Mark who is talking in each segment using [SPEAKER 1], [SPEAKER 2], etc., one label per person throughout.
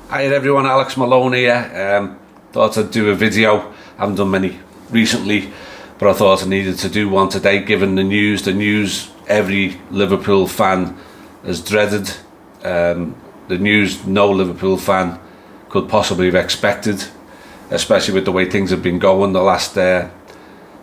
[SPEAKER 1] Hi everyone, Alex Malone here. Thought I'd do a video. Haven't done many recently, but I thought I needed to do one today given the news every Liverpool fan has dreaded. The news no Liverpool fan could possibly have expected, especially with the way things have been going the last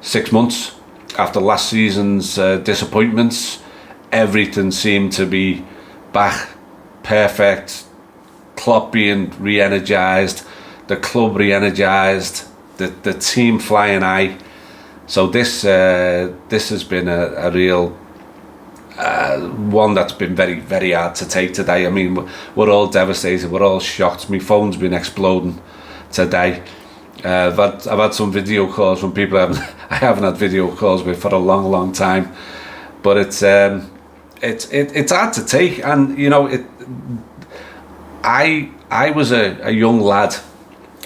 [SPEAKER 1] 6 months. After last season's disappointments, everything seemed to be back perfect. Klopp being re-energised, the club re-energised, the team flying high. So this has been a real one that's been very, very hard to take today. I mean, we're all devastated, we're all shocked. My phone's been exploding today. I've had some video calls from people I haven't had video calls with for a long time, but it's hard to take. And you know, I was a young lad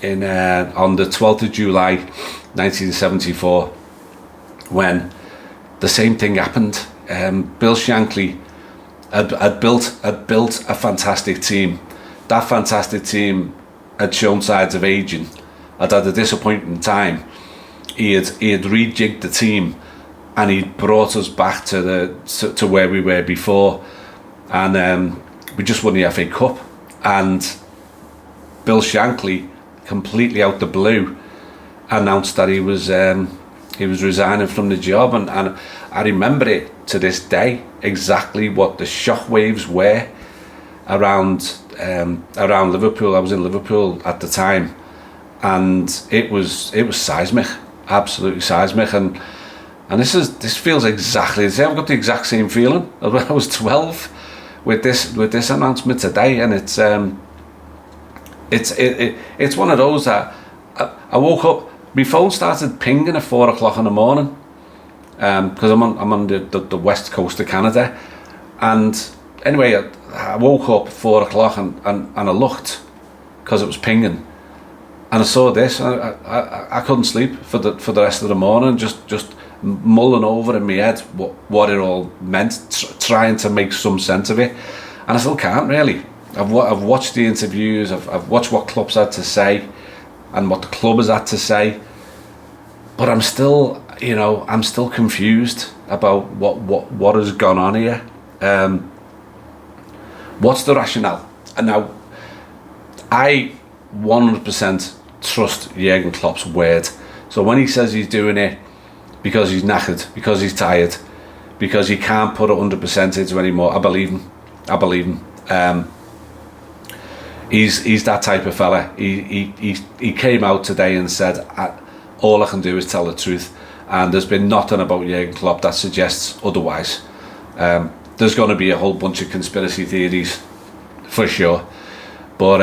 [SPEAKER 1] in on the 12th of July 1974 when the same thing happened. Bill Shankly had built a fantastic team. That fantastic team had shown signs of aging. Had had a disappointing time. He had rejigged the team, and he'd brought us back to where we were before, and we just won the FA Cup. And Bill Shankly, completely out the blue, announced that he was resigning from the job, and I remember it to this day exactly what the shockwaves were around Liverpool. I was in Liverpool at the time, and it was seismic, absolutely seismic, and this feels exactly. I've got the exact same feeling as when I was 12 with this announcement today, and it's one of those that I woke up, my phone started pinging at 4 o'clock in the morning, because I'm on the west coast of Canada, and anyway I woke up at 4 o'clock and I looked because it was pinging, and I saw this, and I couldn't sleep for the rest of the morning, just mulling over in my head what it all meant, trying to make some sense of it, and I still can't really. I've watched the interviews, I've watched what Klopps had to say and what the club has had to say, but I'm still confused about what has gone on here. What's the rationale? And now I 100% trust Jurgen Klopp's word. So when he says he's doing it because he's knackered, because he's tired, because he can't put 100% into anymore, I believe him. He's that type of fella. He came out today and said, all I can do is tell the truth, and there's been nothing about Jurgen Klopp that suggests otherwise. There's going to be a whole bunch of conspiracy theories for sure, but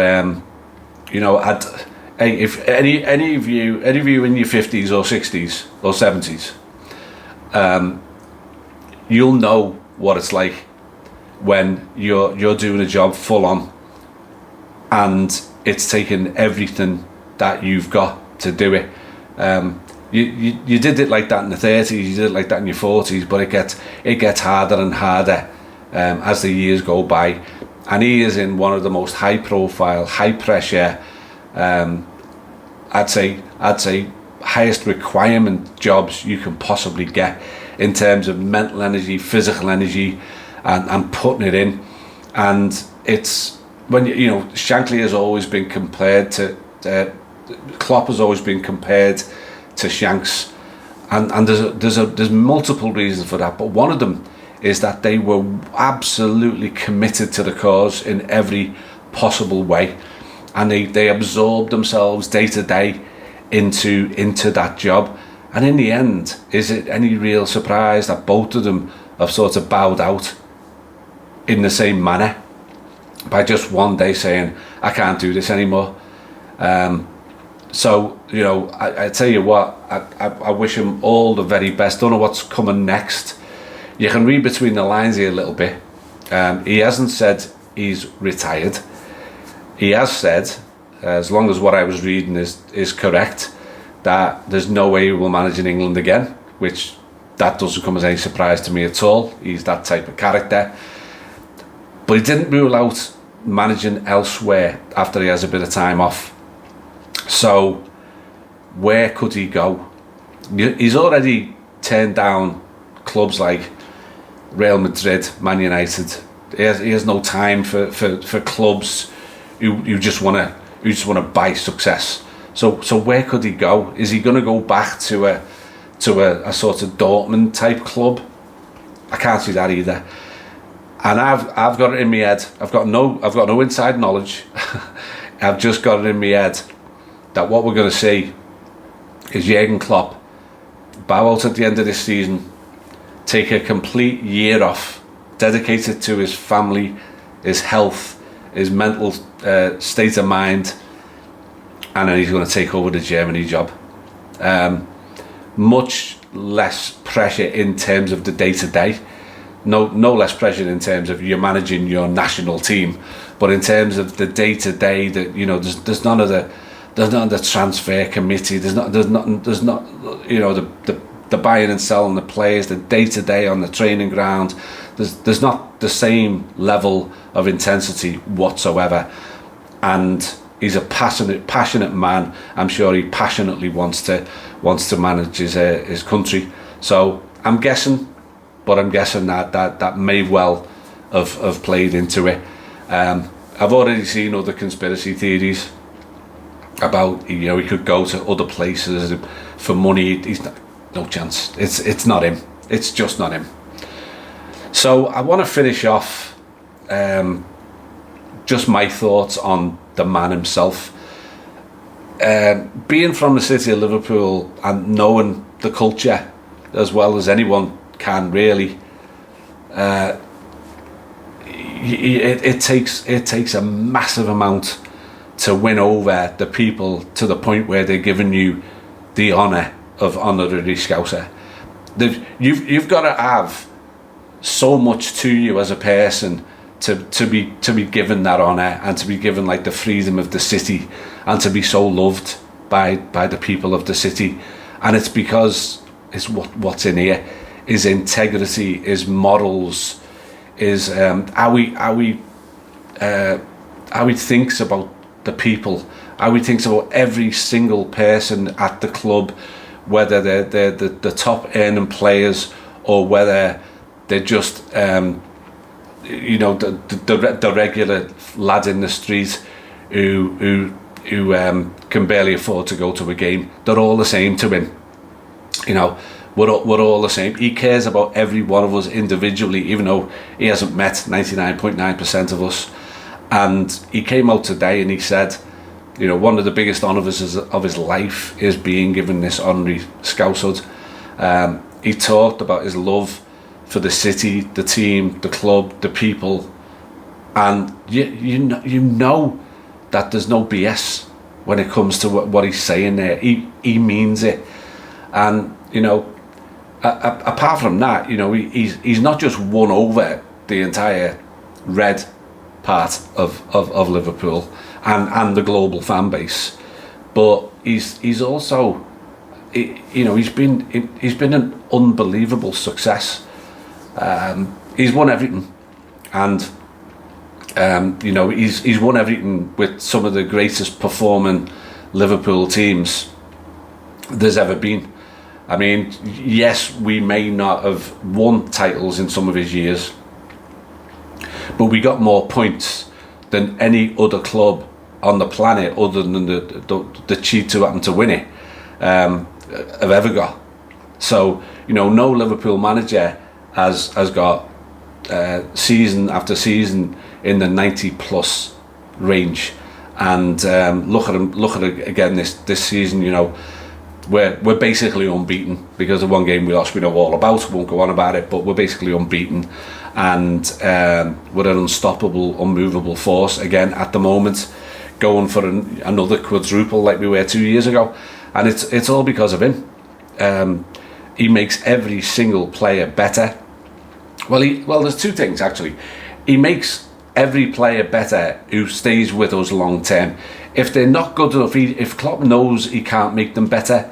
[SPEAKER 1] if any of you in your 50s or 60s or 70s, you'll know what it's like when you're doing a job full on, and it's taking everything that you've got to do it. You did it like that in the 30s, you did it like that in your 40s, but it gets harder and harder as the years go by. And he is in one of the most high profile, high pressure, I'd say highest requirement jobs you can possibly get in terms of mental energy, physical energy, and putting it in. And it's when Shankly has always been compared to Klopp has always been compared to Shanks, and there's multiple reasons for that, but one of them is that they were absolutely committed to the cause in every possible way, and they absorbed themselves day to day into that job. And in the end, is it any real surprise that both of them have sort of bowed out in the same manner by just one day saying, I can't do this anymore? So I tell you what, I wish him all the very best. Don't know what's coming next. You can read between the lines here a little bit. He hasn't said he's retired. He has said, as long as what I was reading is correct, that there's no way he will manage in England again, which that doesn't come as any surprise to me at all. He's that type of character. But he didn't rule out managing elsewhere after he has a bit of time off. So where could he go? He's already turned down clubs like Real Madrid, Man United. He has no time for clubs who just want to buy success. So where could he go? Is he going to go back to a sort of Dortmund type club? I can't see that either. And I've got it in my head. I've got no inside knowledge. I've just got it in my head that what we're going to see is Jurgen Klopp bow out at the end of this season, take a complete year off, dedicated to his family, his health, his mental state of mind, and then he's going to take over the Germany job. Much less pressure in terms of the day-to-day. No less pressure in terms of you're managing your national team, but in terms of the day-to-day, that there's none of the transfer committee. There's not the buying and selling the players. The day-to-day on the training ground. There's not the same level of intensity whatsoever, and he's a passionate man. I'm sure he passionately wants to manage his country. So I'm guessing that may well have played into it. I've already seen other conspiracy theories about he could go to other places for money. He's no chance. It's not him. It's just not him. So I want to finish off just my thoughts on the man himself. Being from the city of Liverpool and knowing the culture as well as anyone can really, it takes a massive amount to win over the people to the point where they're giving you the honour of honorary Scouser. You've got to have so much to you as a person to be given that honour, and to be given like the freedom of the city, and to be so loved by the people of the city. And it's because it's what's in here. His integrity, his morals, his how he thinks about the people, how he thinks about every single person at the club, whether they're the top earning players or whether they're just the regular lad in the street who can barely afford to go to a game. They're all the same to him. We're all the same. He cares about every one of us individually, even though he hasn't met 99.9% of us. And he came out today and he said, one of the biggest honours of his life is being given this honorary Scoushood. He talked about his love for the city, the team, the club, the people, and you know that there's no BS when it comes to what he's saying there. He means it, and apart from that, he's not just won over the entire red part of Liverpool and the global fan base, but he's also he's been an unbelievable success. He's won everything, and he's won everything with some of the greatest performing Liverpool teams there's ever been. I mean, yes, we may not have won titles in some of his years, but we got more points than any other club on the planet, other than the cheat who happened to win it, have ever got. So no Liverpool manager has got season after season in the 90 plus range, and look at it again this season. We're basically unbeaten because of one game we lost. We know all about. Won't go on about it, but we're basically unbeaten, and we're an unstoppable, unmovable force again at the moment, going for another quadruple like we were 2 years ago, and it's all because of him. He makes every single player better. Well, there's two things actually. He makes every player better who stays with us long term. If they're not good enough, if Klopp knows he can't make them better,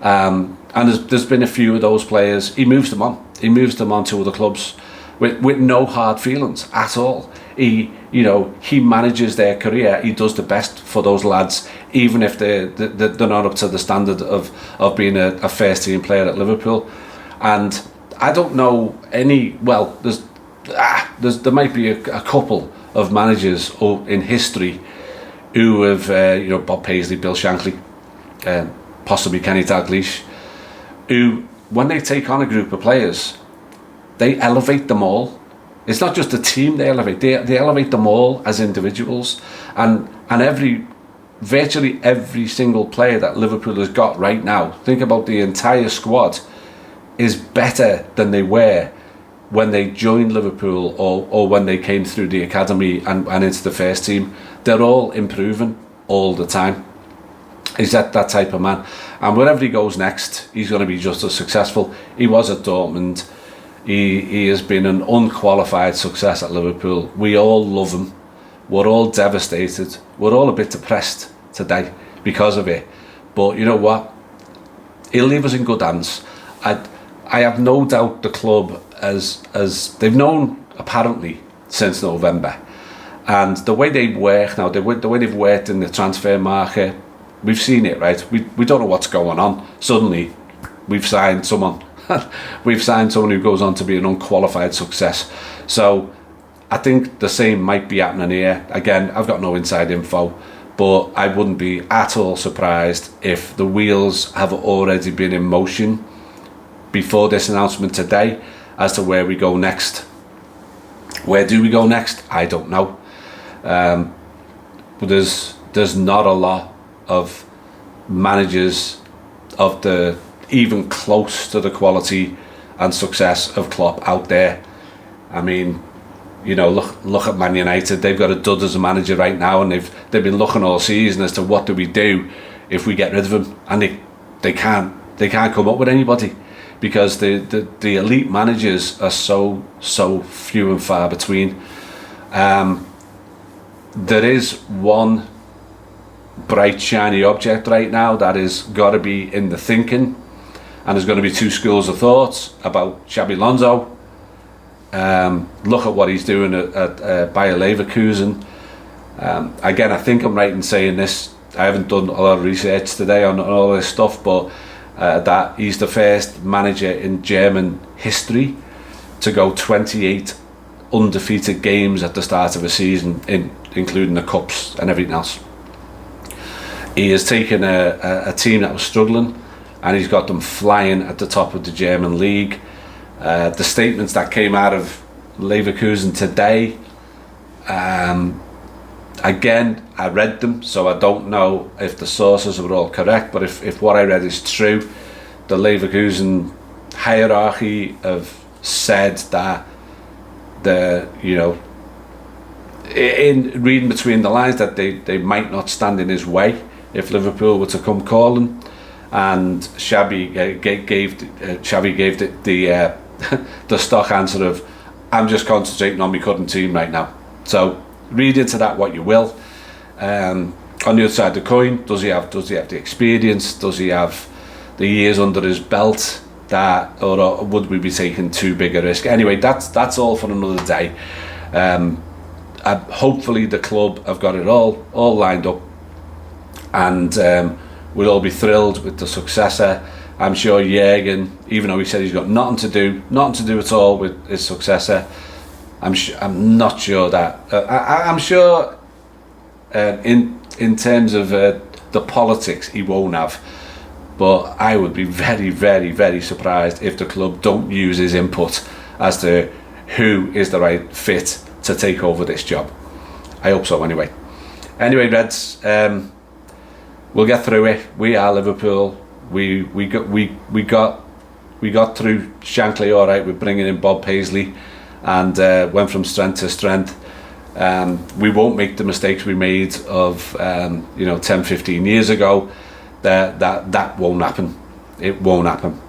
[SPEAKER 1] and there's been a few of those players, he moves them on. He moves them on to other clubs with no hard feelings at all. He you know, he manages their career. He does the best for those lads, even if they're not up to the standard of being a first team player at Liverpool. And I don't know any. Well, there might be a couple of managers in history who have, you know, Bob Paisley, Bill Shankly, possibly Kenny Dalglish, who, when they take on a group of players, they elevate them all. It's not just a team they elevate; they elevate them all as individuals, and virtually every single player that Liverpool has got right now. Think about the entire squad is better than they were when they joined Liverpool or when they came through the academy and into the first team. They're all improving all the time. He's that type of man, and wherever he goes next, he's going to be just as successful. He was at Dortmund. He has been an unqualified success at Liverpool. We all love him. We're all devastated. We're all a bit depressed today because of it. But you know what? He'll leave us in good hands. I have no doubt the club, as they've known apparently since November, and the way they work now, the way they've worked in the transfer market, we've seen it, right? We don't know what's going on. Suddenly, we've signed someone. We've signed someone who goes on to be an unqualified success. So I think the same might be happening here. Again, I've got no inside info, but I wouldn't be at all surprised if the wheels have already been in motion before this announcement today as to where we go next. Where do we go next? I don't know. But there's not a lot of managers of the even close to the quality and success of Klopp out there. I mean, you know, look at Man United. They've got a dud as a manager right now, and they've been looking all season as to what do we do if we get rid of him, and they can't come up with anybody, because the elite managers are so few and far between. There is one bright shiny object right now that has got to be in the thinking, and there's going to be two schools of thought about Xabi Alonso. Look at what he's doing at Bayer Leverkusen. Again, I think I'm right in saying this. I haven't done a lot of research today on all this stuff, but that he's the first manager in German history to go 28 undefeated games at the start of a season, including the cups and everything else. He has taken a team that was struggling, and he's got them flying at the top of the German league. The statements that came out of Leverkusen today, again, I read them, so I don't know if the sources were all correct, but if what I read is true, the Leverkusen hierarchy have said that in reading between the lines, that they might not stand in his way if Liverpool were to come calling. And Xabi gave the stock answer of, I'm just concentrating on my current team right now. So read into that what you will. On the other side of the coin, does he have the experience? Does he have the years under his belt? Or would we be taking too big a risk? Anyway, that's all for another day. Hopefully the club have got it all lined up, and we'll all be thrilled with the successor. I'm sure Jurgen, even though he said he's got nothing to do at all with his successor, I'm not sure that. I'm sure in terms of the politics, he won't have. But I would be very, very, very surprised if the club don't use his input as to who is the right fit to take over this job. I hope so anyway. Anyway, Reds, we'll get through it. We are Liverpool. We got through Shankly all right with bringing in Bob Paisley, and went from strength to strength. We won't make the mistakes we made of 10-15 years ago. That won't happen. It won't happen.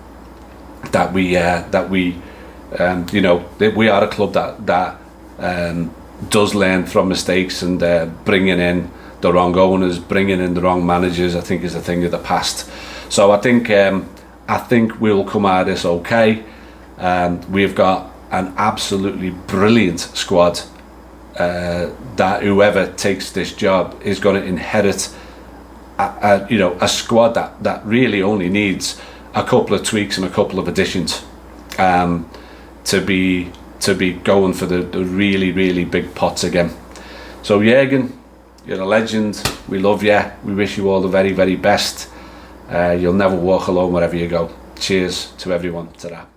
[SPEAKER 1] That we are a club that does learn from mistakes, and bringing in the wrong owners, bringing in the wrong managers, I think is a thing of the past. So I think we'll come out of this okay. We've got an absolutely brilliant squad that whoever takes this job is going to inherit a squad that really only needs a couple of tweaks and a couple of additions to be going for the really, really big pots again. So Jurgen, you're a legend. We love you. We wish you all the very, very best. You'll never walk alone wherever you go. Cheers to everyone. Ta-ra.